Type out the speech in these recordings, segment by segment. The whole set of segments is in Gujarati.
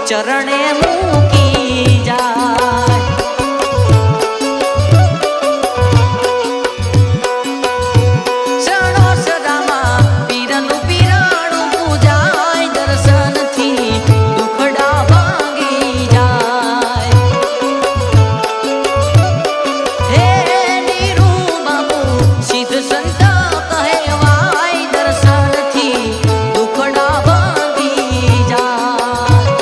ચરણે મૂકી જાય શરણો શરામાં પીરનું પીરાણું પૂજાય દર્શનથી દુખડા ભાગી જાય હે નીરુ બાબુ સિદ્ધ સંત કહેવાય દર્શનથી દુખડા ભાગી જાય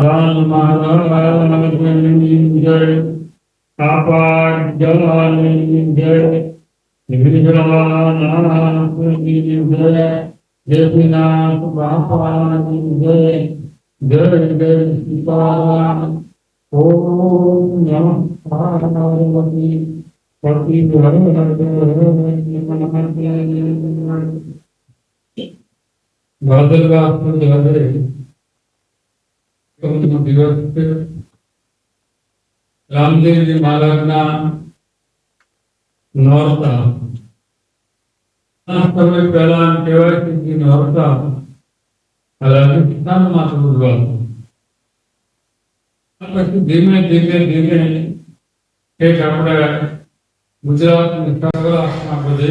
રામ મહારાજની જય, આપાર જલાની જય, વિજયનાથની જય, દેવીનાથ બાપાની જય, જય જય સીતારામ. ઓમ નમઃ પાર્વતી પતિ ભાદરવા દિવસ છે. રામદેવજી મહારાજના નોરતા સમય પહેલા કહેવાય છે કે નોરતા રાજસ્થાનમાં ઉજવાતું. પછી ધીમે ધીમે ધીમે એક આપણે ગુજરાતની સૌરાષ્ટ્રમાં બધે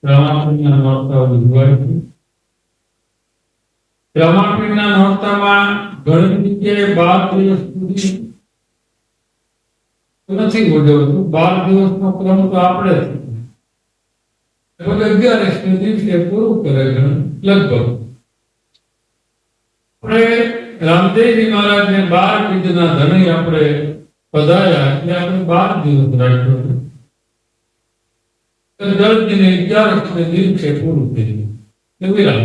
રામાપીરના નોરતા ઉજવાય છે. રામાપીરના નોરતામાં ઘણી જગ્યાએ 12 દિવસ સુધી નથી ઉજવતું. 12 દિવસનો ક્રમ તો આપણે 11 દિવસે પૂરું કરે લગભગ. આપણે રામદેવજી મહારાજને 12 બીજના ધણી આપણે પધાર્યા એટલે આપણે 12 દિવસ રાખ્યો. જલ્દીને 11 દિવસે પૂરું કર્યું. વિરામ.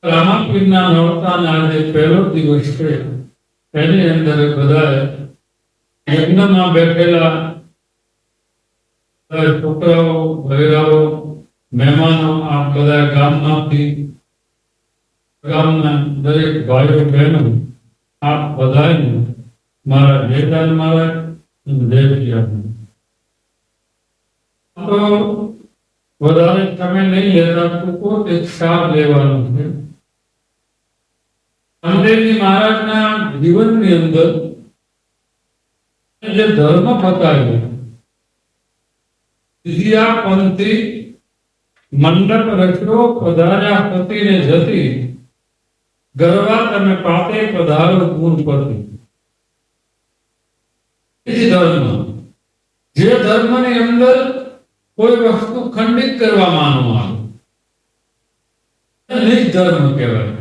રામાપીરના નોરતાના આજે પહેલો દિવસ છે. એની અંદર બધા યજ્ઞમાં બેઠેલા છોકરાઓ, બહેરાઓ, મહેમાનો, આ બધા ગામમાંથી, ગામના દરેક ભાઈઓ બહેનો, આ બધાને મારા જયલાલ મહારાજ અને દેવજીયા તો વધારે સમય નહીં લેતા ટૂંકો એક સાર લેવાનો છે. રામદેવજી મહારાજના જીવનની અંદર જે ધર્મ બતાવ્યો, ત્રીજા પંથી મંડપ રચ્યો, પધાર્યા પતિને જતી, ગરવા તમે પાતે પધારો ગુણપતિ. ધર્મ, જે ધર્મની અંદર કોઈ વસ્તુ ખંડિત કરવામાં ન આવે, નિજ ધર્મ કહેવાય.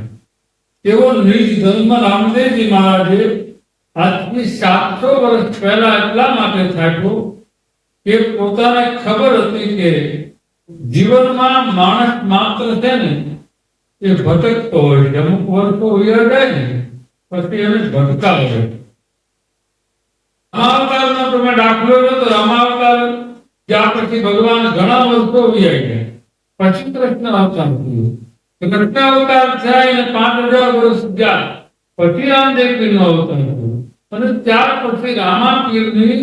એવો નિજ ધર્મ રામદેવજી મહારાજે આજથી 700 વર્ષ પહેલા એટલા માટે થાક્યો કે પોતાને ખબર હતી કે જીવનમાં માણસ માત્ર છે ને એ ભટકતો હોય છે. અમુક વર્ષો વયા જાય ને પછી એને ભટકાવે છે. રામાવતારનો તમે દાખલો લો તો રામાવતાર જ્યાં પછી ભગવાન ઘણા વર્ષો વયા ગયા પછી કૃષ્ણ અવતાર થયું. કૃષ્ણ અવતાર થયા એને 5000 વર્ષ ગયા પછી રામદેવપીરનો અવતાર થયો અને ત્યાર પછી રામાપીરની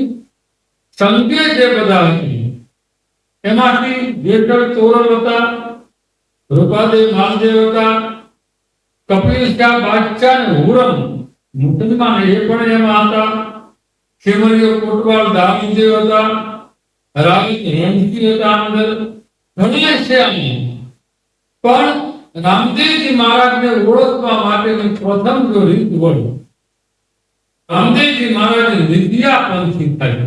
સંગે જે બધા હતી એમાંથી જેઠળ તોરલ હતા, રૂપાદેવ માલદેવ હતા, કપિલ શાહ બાદશાહ ને હુરમ મુસલમાન એ પણ એમાં હતા, ખેમરીઓ કોટવાલ દામદેવ હતા, રાવિત હેમસિંહ હતા, અંદર ઘણા છે અમે. પણ રામદેવજી મહારાજને ઓળખવા માટેની પ્રથમ જો રીત હોય રામદેવજી મહારાજે નિદ્યા પંથી થાય.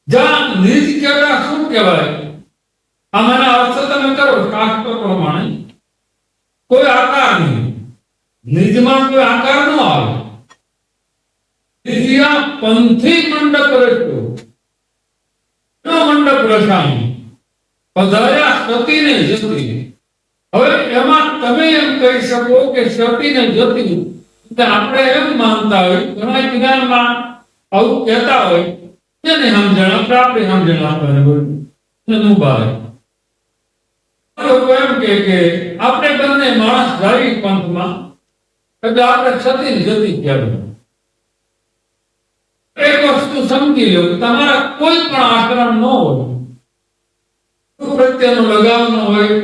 જ્યાં નિજ કહેવાય શું કહેવાય આમાંના અર્થ તમે કરો શાસ્ત્ર પ્રમાણે કોઈ આકાર નહીં. નિજમાં કોઈ આકાર ન આવે. નિજ્યા પંથી મંડપ રચ્યો મંડપ રચાયું પધાર્યા સતીને જતી. હવે એમાં તમે એમ કહી શકો કે સતીને જતી આપણે એમ માનતા હોય ઘણા જ્ઞાનમાં આવું કહેતા હોય જેને સમજણ આપણે સમજણ આપણને બારે એમ કે આપણે બંને માણસ ધારી પંથમાં એટલે આપણે સતી જતી કહેવાય. એક વસ્તુ સમજી લો કે તમારા કોઈ પણ આક્રમ ન હોય, પ્રત્યેનો લગાવ ન હોય,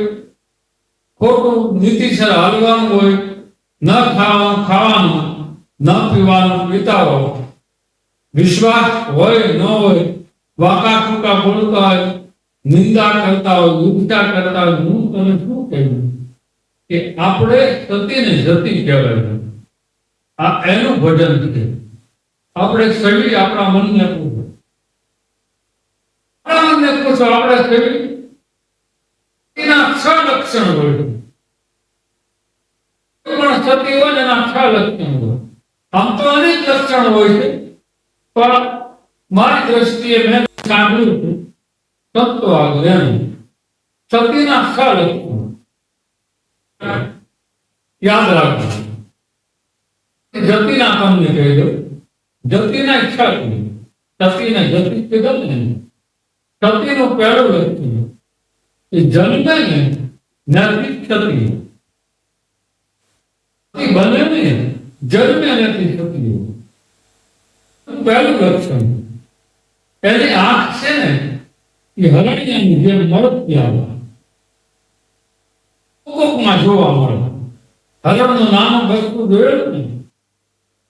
ખોટું નીતિસર હાલવાનું હોય, ન ખાવાનું ન પીવાનું પીતા હોય, વિશ્વાસ હોય ન હોય, વાકા ફૂકા બોલતા હોય, નિંદા કરતા હોય, ઉપચાર કરતા હોય, હું તને શું કહ્યું કે આપણે સતીને જતી કહેવાય. આ એનું ભજન છે. આપણે સવી આપણા મનને પૂછો, આપણા મનને પૂછો આપણે સવી એના 6 લક્ષણ હોય. પણ સતી હોય ને એના 6 લક્ષણ હોય. આમ તો અનેક લક્ષણ હોય છે પણ મારી દ્રષ્ટિએ મેં સાંભળ્યું છે સત્વ આગ્રહ સતીના 6 લક્ષણ યાદ રાખજો. જતીના તમને કહી દો. જતીના ઈચ્છા કરી સતીને જતી કીધું ને સતીનું પહેલું લક્ષણ એ જન્મે ને નથી સતી. સતી બને ને જન્મે નથી સતી. પહેલું લક્ષણ એની આંખ છે ને એ હરણિયાની જેમ મળતી આવે. કોકમાં જોવા મળે. હરણનું નાનું વસ્તુ જોયેલું ને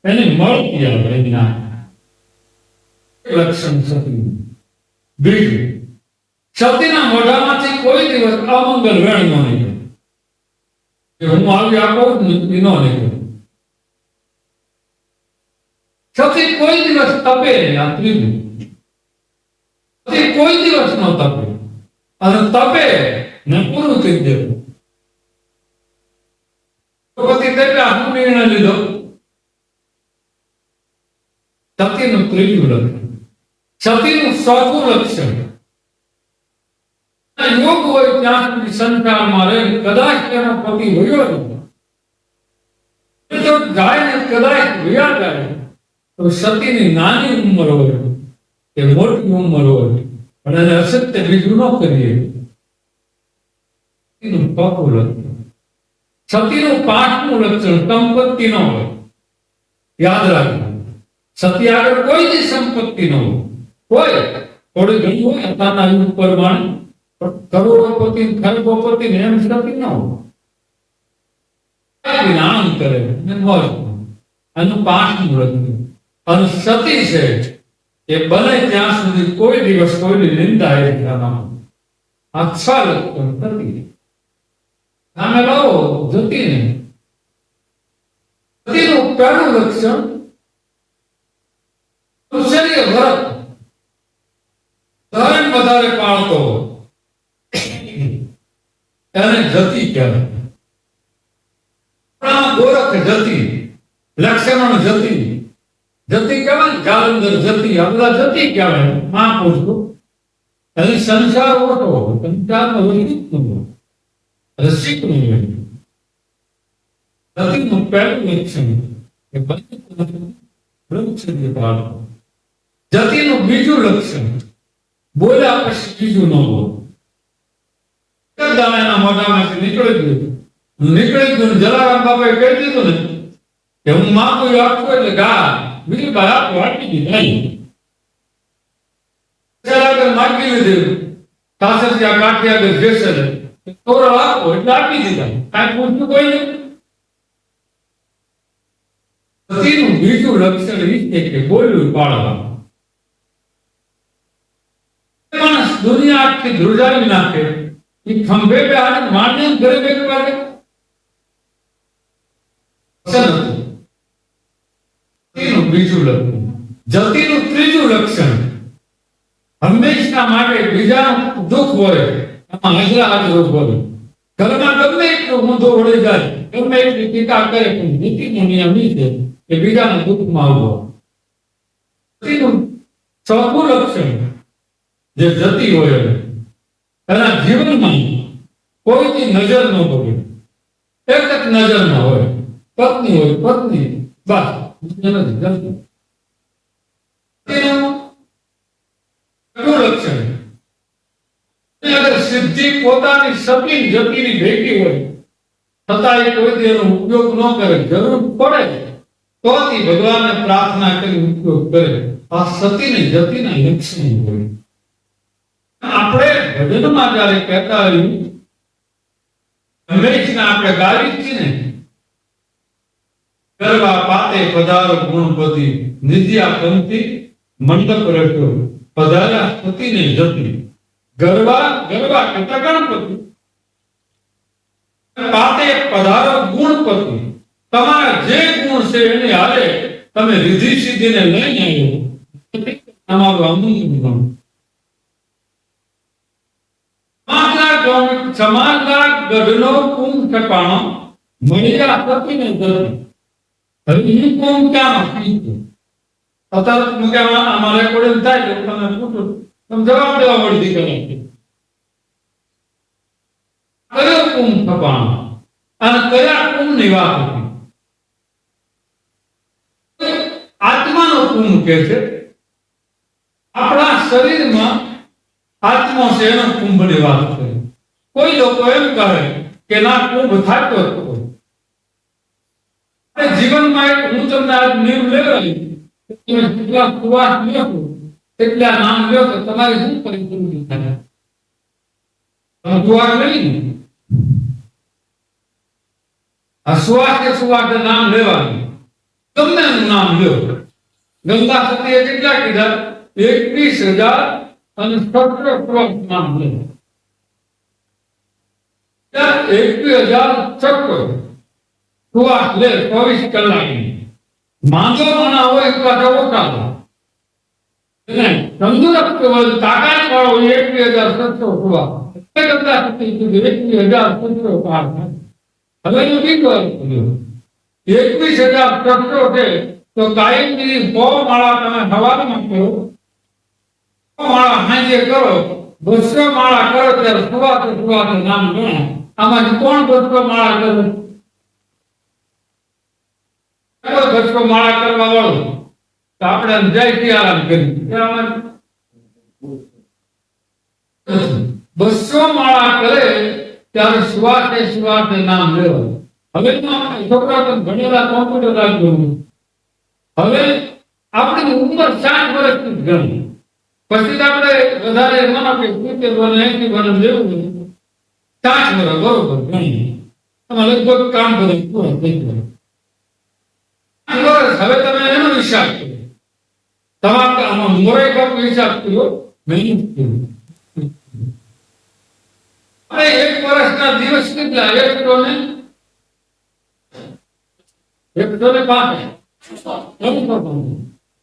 એની મળતી આવે એની આંખ. લક્ષણ સતી. બીજું સતીના મોઢામાંથી કોઈ દિવસ અમંગલ વેણ ન નીકળે. હું આવી આપો ન નીકળે. સતી કોઈ દિવસ તપે નહીં. આ ત્રીજું સતી કોઈ દિવસ ન તપે અને તપે ને પૂરું થઈ દેવું. પછી કેટલા હું નિર્ણય લીધો. સતીનું ત્રીજું લક્ષણ સતીનું ચોથું લક્ષણ યોગ હોય ત્યાં સુધી સંસારમાં રહે. કદાચ તેનો પતિ વયો તો જાય ને કદાચ વયા જાય તો સતીની નાની ઉંમર હોય કે મોટી ઉંમર હોય પણ એને અસત્ય બીજું ન કરીએ. સતીનું ચોથું લક્ષણ. સતીનું 5મું લક્ષણ સંપત્તિ ન હોય. યાદ રાખજો સતી આગળ કોઈ જ સંપત્તિ ન હોય. થોડી ઘણી હોય અત્યારના યુગ પ્રમાણે કરોડોપતિ ખરબોપતિ ને એમ સતી ન હોય. નાણું કરે આનું 5મું લક્ષણ. અને સતી છે એ બને ત્યાં સુધી કોઈ દિવસ કોઈની નિંદા એ આ 6 લક્ષણ સતી. સામે લાવો જતીને. સતીનું પહેલું લક્ષણ કૌશલ્ય વ્રત. ધર્મ વધારે પાળતો એને જતી કહેવાય. ગોરખ જતી, લક્ષમણ જતી. જતી કહેવાય જાલંધર જતી, આ બધા જતી કહેવાય. મહાપુરુષો અને સંસાર ઓટો, સંસારમાં રસિક ન હોય, રસિક ન હોય. રતિનું પહેલું લક્ષણ એ બ્રહ્મચર્ય પાળવું. જતિનું બીજું લક્ષણ બોલ્યા પછી બીજું ન બોલવું. એક દાણા એના મોઢામાંથી નીકળી ગયું, જલારામ બાપાએ કહી દીધું ને કે હું માગું એ આપું, એટલે ગા વીરભાઈ આપો, આપી દીધા. આગળ માગી લીધું, સાસર ત્યાં કાઠી આગળ જેસર તોરણ આપો એટલે આપી દીધા, કાંઈ પૂછતું કોઈ નહીં. રતિનું બીજું લક્ષણ એ છે કે બોલ્યું પાળવા. માણસ દુનિયા આખી ધ્રુજાવી નાખે, એ ખંભે પે આને મારને ઘરે બેઠ પાડે. જતિનું બીજું લક્ષણ. જતિનું ત્રીજું લક્ષણ હંમેશા માટે બીજાનું દુઃખ હોય એમાં હાજરા હાજર હોય. ઘરમાં ગમે એટલું ઊંધો વળી જાય, ગમે એટલી ટીકા કરે, પણ નીતિનો નિયમ એ છે કે બીજાના દુઃખમાં આવવો. જતિનું ચોથું લક્ષણ જે જતિ હોય એના જીવનમાં કોઈની નજર ન બગડે. એક જ નજરમાં હોય, પત્ની હોય પત્ની, બસ નથી જતી. લક્ષણ અગર સિદ્ધિ પોતાની સપીન જતીની ભેગી હોય છતાં એ કોઈ તેનો ઉપયોગ ન કરે, જરૂર પડે તો ભગવાનને પ્રાર્થના કરી ઉપયોગ કરે. આ સતીને જતીના લક્ષણ હોય. આપણે ભજનમાં જયારે કહેતા હોય હંમેશા આપણે ગાવી છીએ ને, ગરવા પાતે પધારો ગુણપતિ, નિદ્યા પંક્તિ મંડપ રટ્યો, પધાર્યા સતીને જતી. ગરવા કરતા ગણપતિ, પાતે પધારો ગુણપતિ, તમારા જે ગુણ છે એને હારે તમે રીધિ સિદ્ધિને લઈને આવ્યો, તમારું અમૂલ્ય ગુણ. સમાજના ગઢનો કુંભ ઠેકાણો મળ્યા સતીને જતી. હવે એ કુંભ ક્યાં અત્યારે અમારે કોઈ થાય તો તમે પૂછો, તમે જવાબ દેવા મળી દીકરા. કયો કુંભ ઠેકાણો અને કયા કુંભ ની વાત હતી? આત્માનો કુંભ કે છે. આપણા શરીરમાં આત્મા છે એનો કુંભની વાત કરે. કોઈ લોકો એમ કહે કે ના કુંભ થતો હતો. જીવનમાં એક હું તમને આજ નિયમ લેવાય, તમે જેટલા સુવાસ લ્યો એટલા નામ લ્યો તો તમારી શું પરિસ્થિતિ થાય? તમે સુવાસ લઈ ને આ સુવાસ નામ લેવાનું, ગમે એનું નામ લ્યો. ગંગા સતીએ કેટલા કીધા? 21,000 અને 17 નામ લેવા. 21,000 સુવાસ લે 24 કલાકની. માંદો ના હોય તો ઓછા તંદુરસ્ત હોય, તાકાત વાળો 21,700 સુવાસ. ગંગા સતી સુધી 21,700 પાર થાય. હવે જો બીજો 21,700 છે તો કાયમની 100 માળા તમે સવારમાં કરો, 100 માળા સાંજે કરો, 200 માળા કરો ત્યારે સુવાસ નામ ગણાય. આમાંથી કોણ 200 માળા કરે? 200 માળા કરવા વાળું તો આપણે જય સિયારામ કરી. 200 માળા કરે ત્યારે સુવાસે નામ લેવાનું. હવે છોકરા તો ભણેલા કોમ્પ્યુટર રાખવું. હવે આપણી ઉંમર 60 વર્ષની ગણી, પછી આપણે વધારે માનો કે 70 વર્ષ 80 વર્ષ લેવું 60 વર્ષ બરોબર ગણી તમે લગભગ કામ કરે પૂરા થઈ જાય. હવે તમે એનો હિસાબ કરો, તમારે આમાં મોરે કામ હિસાબ કર્યો મહેનત કર્યો. એક વર્ષના દિવસ કેટલા? 165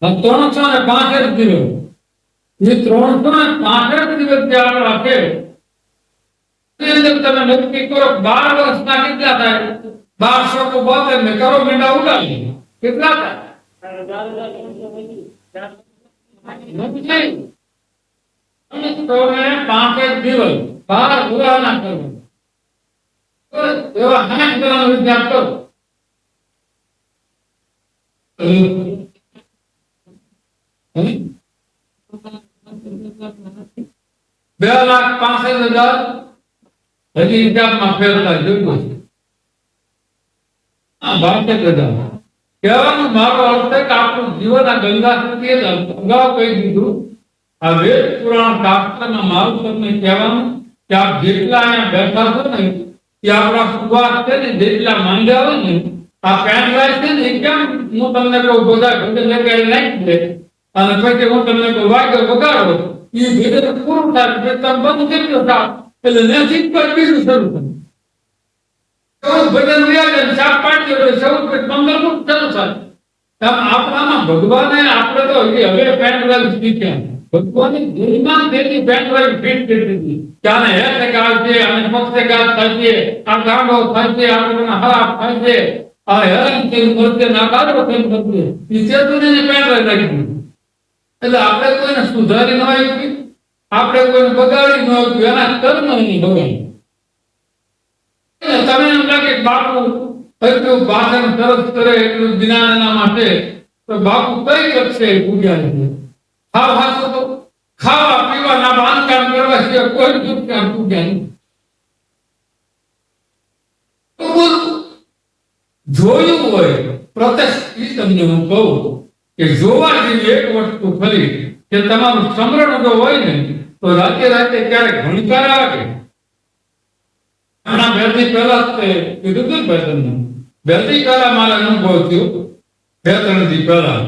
365 દિવસ. એ 365 દિવસ જે આપણા છે તમે નક્કી કરો 12 વર્ષના કેટલા થાય? 1272 ને કરો મેંડા ઉડાડી કેટલા થાય? અને તમે 65 દિવસ બહાર ઉભા ના કરો. તો એવા 60 જણાનો વિચાર કરો. 2,65,000 હજી હિસાબમાં ફેરતા જોયું છે. આ 62,000. કહેવાનો મારો અર્થ છે કે આપણું જીવન આ ગંગા સુધી જ અગાઉ કહી દીધું. આ વેદ પુરાણ શાસ્ત્રમાં મારું તમને કહેવાનું કે આપ જેટલા અહીંયા બેઠા છો ને એ આપણા સુવાસ છે ને જેટલા માંડ્યા હોય ને આ પેન ડ્રાઈવ છે ને એ કેમ હું તમને કહું બધા ભજન લગાડી નાખી દે અને પછી હું તમને કહું વાગ્ય વગાડો એ ભજન પૂરું થાય એટલે તમે બંધ કરી દો સાહેબ એટલે નથી પર બીજું શરૂ થાય. ભજન વ્યાજ સાપ પાડી દો એટલે 15 ફૂટ શરૂ થાય. આપણામાં ભગવાને આપણે તો હવે પેન ડ્રાઈવ શીખ્યા. ભગવાનની દેહમાં તેની પેન ડ્રાઈવ ફિટ કરી દીધી કે આને હેઠ ગાળશે અને પક્ષઘાત થશે આ ગાંડો થશે આપણને હરાપ થશે આ હેરાન થઈને મરશે ના કાઢો થઈને થશે એ ચેતનને પેન ડ્રાઈવ રાખી દીધી. એટલે આપણે કોઈને સુધારી ન આવી આપણે કોઈને બગાડી ન આવી એના કર્મ નહીં બગાડી. તમે એમ લાગે બાપુ એટલું ભાષણ સરસ કરે એટલું જ્ઞાન એના માટે તો બાપુ કઈ કરશે પૂજા ખાવા પીવાના બાંધકામ કરવા સિવાય કોઈ દુઃખ કામ પૂજા નહીં. જોયું હોય પ્રત્યક્ષ તમને હું કહું કે જોવા જેવી એક વસ્તુ ખરી કે તમારું સમરણ જો હોય ને તો રાતે રાતે ક્યારેક ઘણકાર આવે. હમણાં 2 દી પહેલા કીધું હતું ને તમને 2 દી પહેલા મારે અનુભવ થયો 2-3 દી પહેલા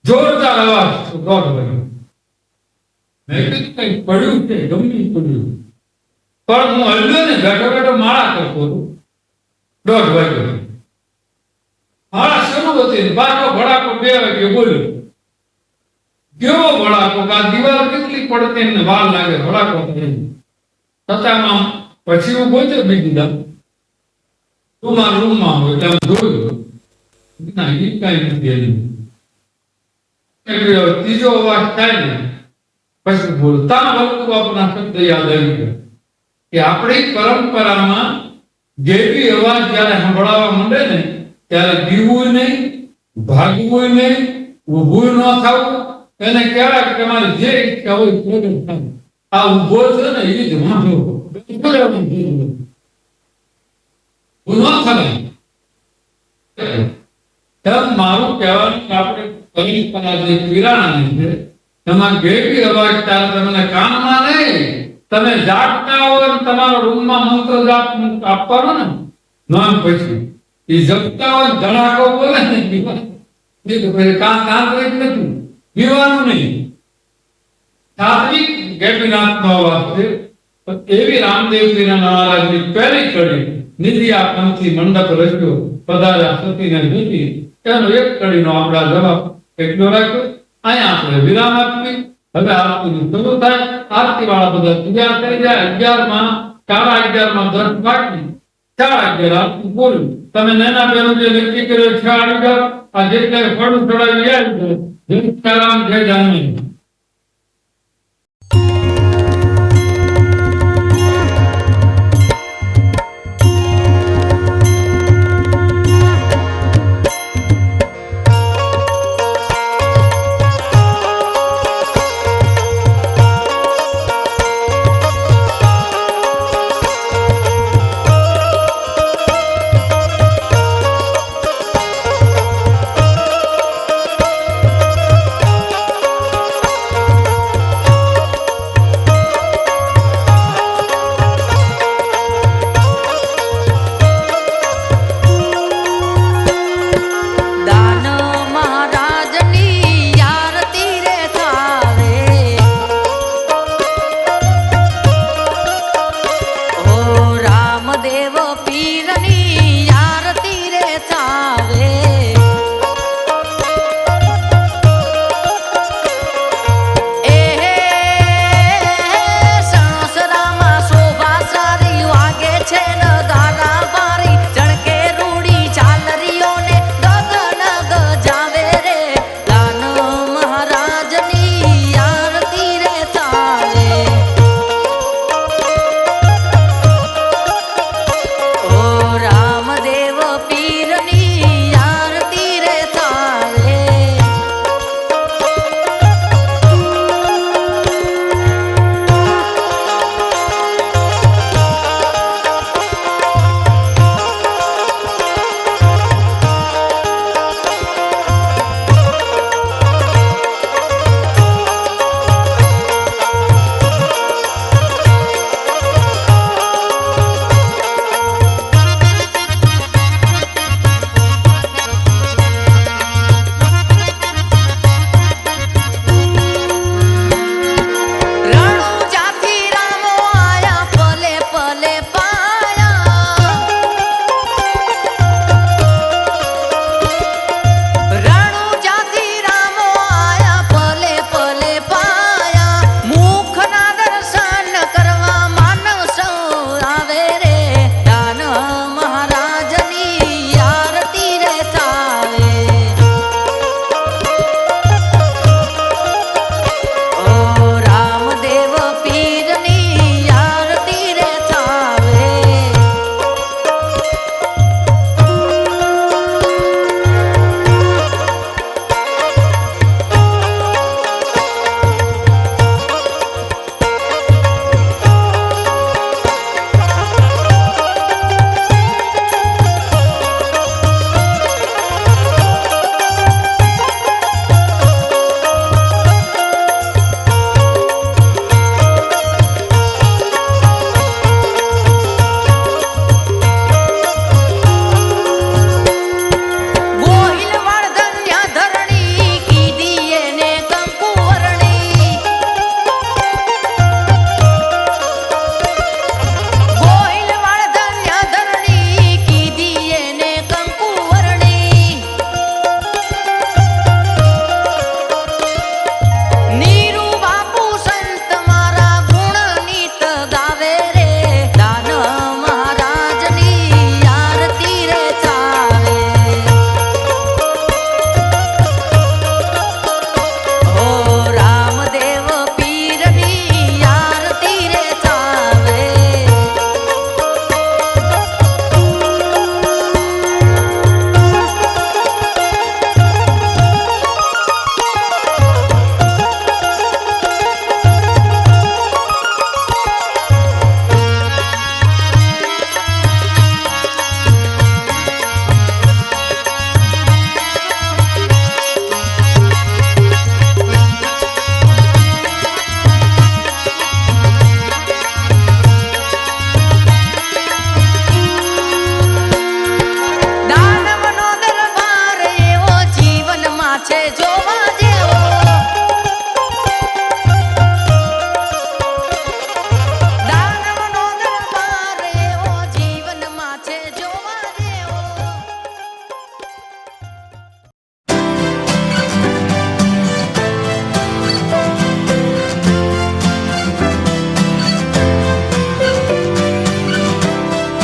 જોરદાર અવાજ દોઢ વાગ્યો. મેં કીધું કઈ પડ્યું છે ગમી પડ્યું પણ હું હલ્યો ને બેઠો બેઠો માળા કરતો હતો 1:30 વાગ્યો. માળા શરૂ હતી પાછો ભડાકો 2 વાગે બોલ્યો. કેવો ભડાકો આ દિવાલ કેટલી પડતી ને વાર લાગે ભડાકો છતાં પછી હું બોલ્યો બીજી દા તું મારા રૂમમાં હોય એટલે જોયું ના એ કઈ નથી. ત્રીજો અવાજ થાય ને પછી બોલતા વખતે આપણા શબ્દ યાદ આવી ગયા કે આપણી પરંપરામાં જે બી અવાજ જયારે સંભળાવવા માંડે ને ત્યારે દીવું નહીં ભાગવું નહીં ઊભું ન થવું એને કહેવાય કે તમારે જે ઈચ્છા હોય પ્રગટ થાય. આ ઊભો છે ને એ જ વાંધો મારું કહેવાનું કે આપણે પરંપરા જે પીરાણાની છે એમાં જે બી અવાજ ત્યારે તમને કાનમાં નહીં તમે જાગતા હોય તમારા રૂમમાં મંત્ર જાપ આપવાનો ને નામ પછી એ જગતા હોય ધડાકો બોલે ને કાન નથી પીવાનું નહીં. સાત્વિક ગેપીનાથ નો અવાજ છે. એવી રામદેવજીના મહારાજની પહેલી કડી નિધિયા પંથી મંડપ રચ્યો પધાર્યા સતીને જોતી એનો એક કડીનો આપણા જવાબ એટલો રાખ્યો. અહીંયા આપણે વિરામ આપી હવે આરતીનું શરૂ થાય. આરતી વાળા બધા તૈયાર થઈ જાય. 11:30 દર્શ બાકી 11:30 આરતી પૂરી. તમે નાના બેનો જે નક્કી કર્યો 6 વાગ્યા આ જેટલા ફળ ચડાવી જાય જય રામ જય જાનકી.